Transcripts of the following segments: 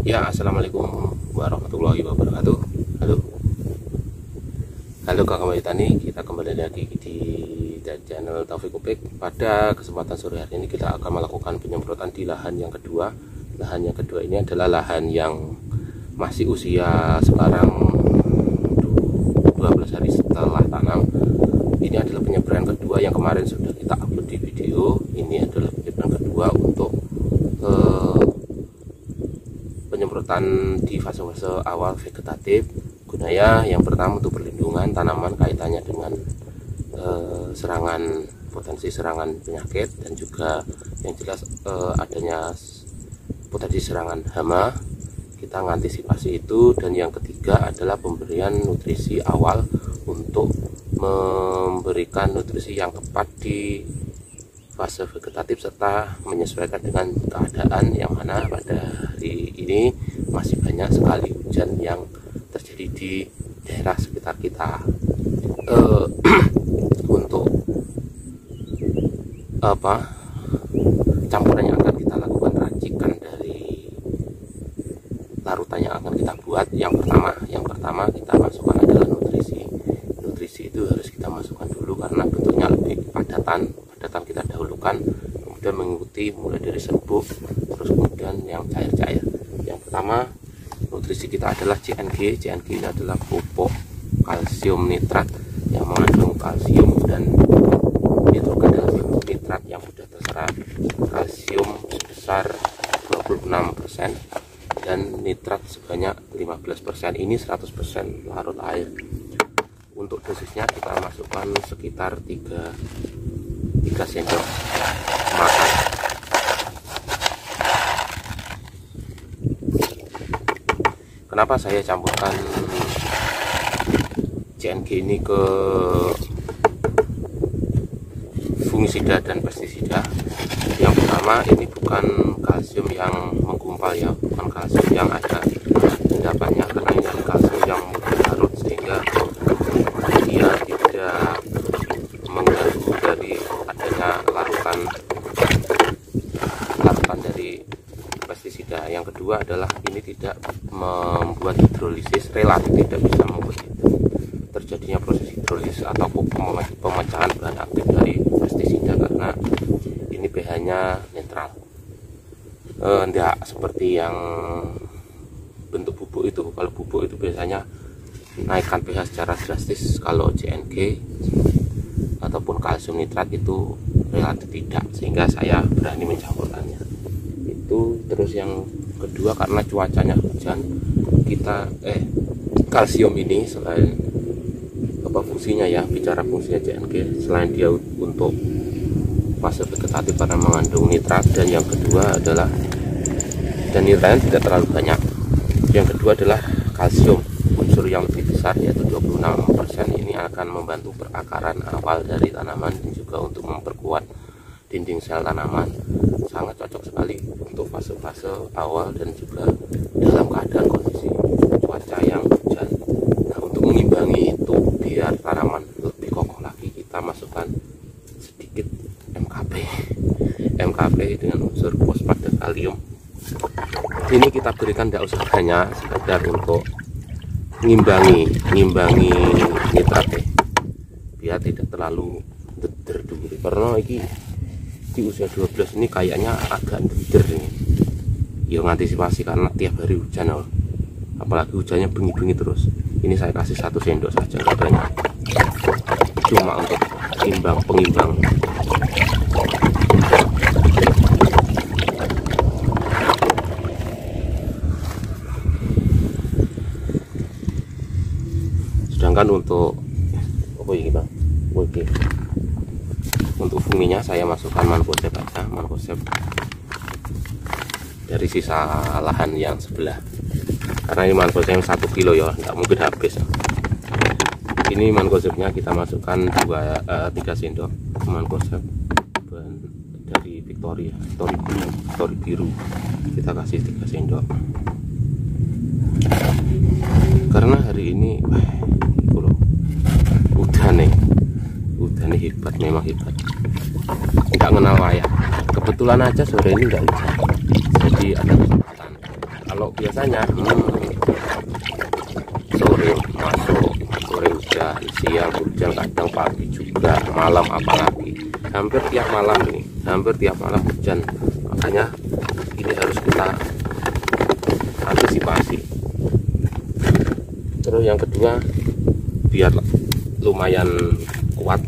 Ya, assalamualaikum warahmatullahi wabarakatuh. Halo, halo kakak Tani, kita kembali lagi di channel Taufik Upik. Pada kesempatan sore hari ini kita akan melakukan penyemprotan di lahan yang kedua. Lahan yang kedua ini adalah lahan yang masih usia sekarang 12 hari setelah tanam. Ini adalah penyemprotan kedua yang kemarin sudah kita upload di video. Ini adalah penyemprotan kedua untuk penyemprotan di fase-fase awal vegetatif. Gunanya yang pertama untuk perlindungan tanaman kaitannya dengan potensi serangan penyakit, dan juga yang jelas adanya potensi serangan hama, kita mengantisipasi itu. Dan yang ketiga adalah pemberian nutrisi awal untuk memberikan nutrisi yang tepat di fase vegetatif serta menyesuaikan dengan keadaan yang mana pada hari ini masih banyak sekali hujan yang terjadi di daerah sekitar kita. Untuk campuran yang akan kita lakukan, racikan dari larutan yang akan kita buat, yang pertama kita masukkan adalah nutrisi itu harus kita masukkan dulu karena bentuknya lebih padatan kita dahulukan, kemudian mengikuti mulai dari serbuk, terus kemudian yang cair-cair. Yang pertama nutrisi kita adalah CNG. CNG ini adalah pupuk kalsium nitrat yang mengandung kalsium dan nitrogen dalam bentuk nitrat yang mudah terserap, kalsium sebesar 26% dan nitrat sebanyak 15%. Ini 100% larut air. Untuk dosisnya kita masukkan sekitar 3 sendok makan. Kenapa saya campurkan CNG ini ke fungisida dan pestisida? Yang pertama, ini bukan kalsium yang menggumpal ya, bukan kalsium yang ada endapannya, karena ini kalsium yang mudah larut sehingga dia tidak mengganggu dari adanya larutan dari pestisida. Yang kedua adalah ini tidak membuat hidrolisis, relatif tidak bisa membuat terjadinya proses hidrolisis atau pemecahan bahan aktif dari pestisida karena ini pH-nya netral. Tidak seperti yang bentuk bubuk itu. Kalau bubuk itu biasanya naikkan pH secara drastis, kalau CNG ataupun kalsium nitrat itu relatif tidak, sehingga saya berani mencampurkannya itu. Terus yang kedua, karena cuacanya hujan, kita kalsium ini selain fungsinya ya, bicara fungsinya CNG, selain dia untuk fase vegetatif karena mengandung nitrat, dan yang kedua adalah, dan nitratnya tidak terlalu banyak. Yang kedua adalah kalsium, unsur yang lebih besar yaitu 26%. Ini akan membantu perakaran awal dari tanaman dan juga untuk memperkuat dinding sel tanaman. Sangat cocok sekali untuk fase-fase awal dan juga dalam keadaan kondisi cuaca yang hujan. Nah, untuk mengimbangi itu biar tanaman lebih kokoh lagi, kita masukkan sedikit MKP dengan unsur fosfat dan kalium. Ini kita berikan tidak usah banyak, sekedar untuk ngimbangi nitrat biar tidak terlalu deder dulu, karena ini di usia 12 ini kayaknya agak deder nih ya, mengantisipasi karena tiap hari hujan, apalagi hujannya bengi-bengi terus. Ini saya kasih 1 sendok saja, nggak banyak, cuma untuk pengimbang. Sedangkan untuk untuk funginya saya masukkan mancozeb aja, mancozeb dari sisa lahan yang sebelah, karena ini mancozeb 1 kilo ya, nggak mungkin habis. Ini mancozebnya kita masukkan 3 sendok mancozeb dari Victoria biru, kita kasih 3 sendok karena hari ini udah nih hebat, memang hebat, nggak kenal wayah. Kebetulan aja sore ini nggak hujan, jadi ada kesempatan. Kalau biasanya sore masuk, sore hujan, siang hujan, kadang pagi juga, malam apalagi hampir tiap malam ini, hampir tiap malam hujan. Makanya ini harus kita antisipasi. Terus yang kedua, biar lumayan kuat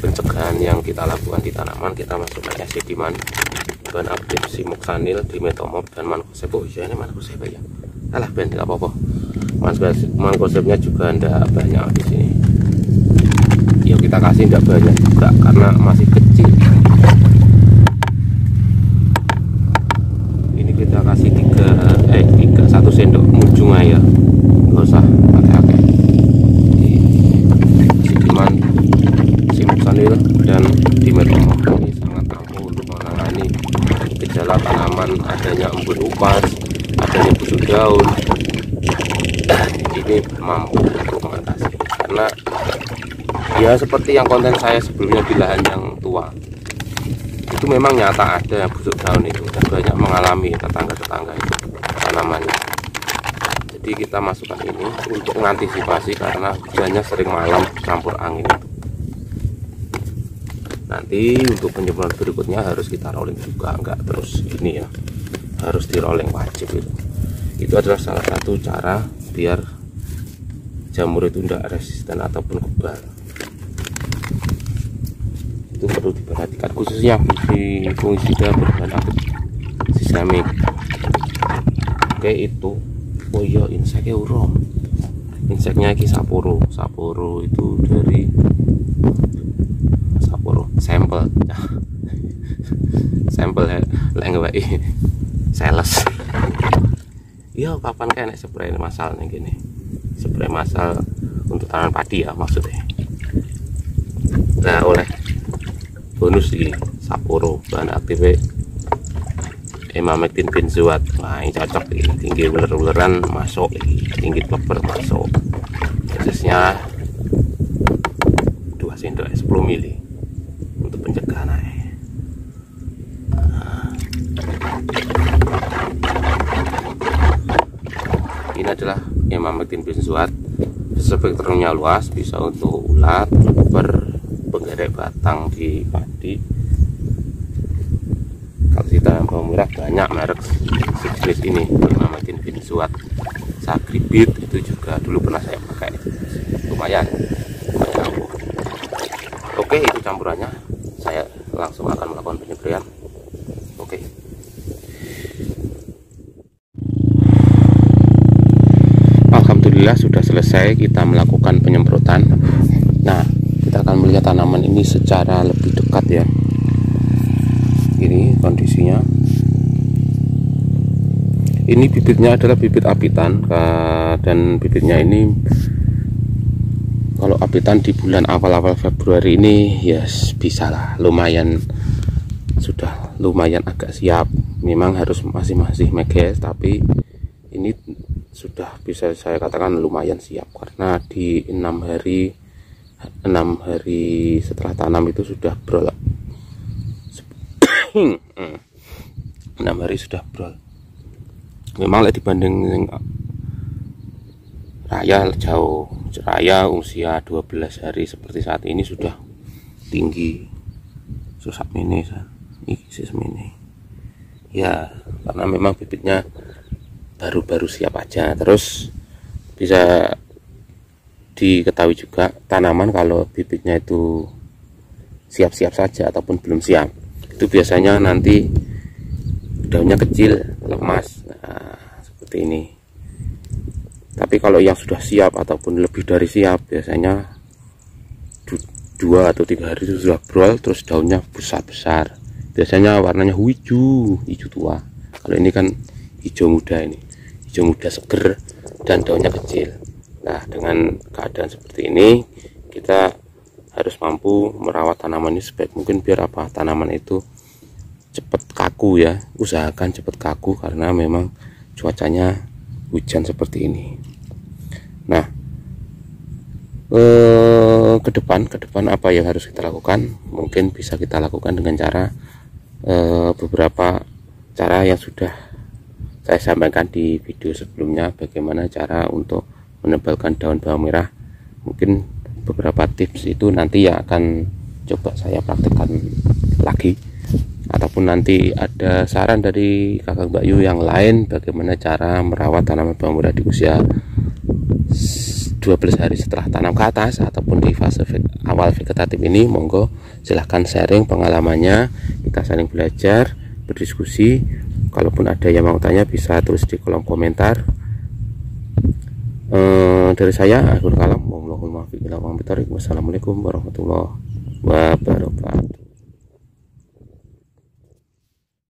pencegahan yang kita lakukan di tanaman, kita masukkan SCDMAN, bahan aktif Simuksanil, Dimetomop, dan Mancozeb. Oh iya, ini Mancozeb ya. Alah ben, tidak apa-apa. Mancozebnya juga tidak banyak di sini. Ya kita kasih tidak banyak juga karena masih kecil. Ini kita kasih 1 sendok munjung aja, nggak usah pakai SCDMAN, Simuksanil, dan Dimetomop. Ini sangat ampuh untuk menangani gejala tanaman adanya embun upas, adanya busuk daun. Ini mampu untuk mengatasi, karena ya seperti yang konten saya sebelumnya di lahan yang tua itu memang nyata ada busuk daun itu, dan banyak mengalami tetangga-tetangga itu tanamannya. Jadi kita masukkan ini untuk mengantisipasi karena hujannya sering malam campur angin. Nanti untuk penyemprotan berikutnya harus kita rolling juga, enggak terus ini ya, harus di rolling wajib itu. Itu adalah salah satu cara biar jamur itu tidak resisten ataupun kebal. Itu perlu diperhatikan, khususnya fungisida berbahan aktif sistemik. Oke, itu oh iya, inseknya urung. Inseknya ini saporo itu dari saporo sampel sampel lengwai sales. Iya, kapan kayak spray masal nih gini, spray masal untuk tanaman padi ya maksudnya. Nah, oleh bonus di saporo bahan aktif Emamectin benzoat. Nah, ini cocok ini, tinggi uler-uleran masuk, tinggi kleber masuk. Dosisnya 2 sendok 10 mili untuk pencegahan. Ini adalah Emamectin benzoat. Spektrumnya luas, bisa untuk ulat, kleber, penggerak batang di padi. Kalau kita bawang merah banyak merek sejenis ini, Emamectin benzoat. Sagribit itu juga dulu pernah saya pakai, lumayan ampuh. Oke, itu campurannya. Saya langsung akan melakukan penyemprotan. Oke. Alhamdulillah sudah selesai kita melakukan penyemprotan. Nah, kita akan melihat tanaman ini secara lebih dekat ya. Ini kondisinya. Ini bibitnya adalah bibit apitan, dan bibitnya ini kalau apitan di bulan awal-awal Februari ini ya bisa lah, lumayan, sudah lumayan agak siap. Memang harus masih meges, tapi ini sudah bisa saya katakan lumayan siap, karena di 6 hari setelah tanam itu sudah brol. 6 hari sudah brol. Memang dibanding raya jauh, raya usia 12 hari seperti saat ini sudah tinggi. Susah ini ya, karena memang bibitnya baru-baru siap aja. Terus bisa diketahui juga tanaman kalau bibitnya itu siap-siap saja ataupun belum siap, itu biasanya nanti daunnya kecil, lemas, nah, seperti ini. Tapi kalau yang sudah siap ataupun lebih dari siap, biasanya 2 atau 3 hari itu sudah brol, terus daunnya besar-besar. Biasanya warnanya hijau tua. Kalau ini kan hijau muda, ini hijau muda seger dan daunnya kecil. Nah, dengan keadaan seperti ini kita harus mampu merawat tanaman ini sebaik mungkin biar apa, tanaman itu cepat kaku ya. Usahakan cepat kaku karena memang cuacanya hujan seperti ini. Nah, ke depan apa yang harus kita lakukan? Mungkin bisa kita lakukan dengan cara beberapa cara yang sudah saya sampaikan di video sebelumnya bagaimana cara untuk menebalkan daun bawang merah. Mungkin beberapa tips itu nanti yang akan coba saya praktekkan lagi, ataupun nanti ada saran dari kakak Mbak Yu yang lain bagaimana cara merawat tanaman bawang merah di usia 12 hari setelah tanam ke atas ataupun di fase awal vegetatif ini. Monggo silahkan sharing pengalamannya, kita saling belajar, berdiskusi. Kalaupun ada yang mau tanya bisa tulis di kolom komentar. Dari saya akhir kalam, wassalamualaikum warahmatullahi wabarakatuh.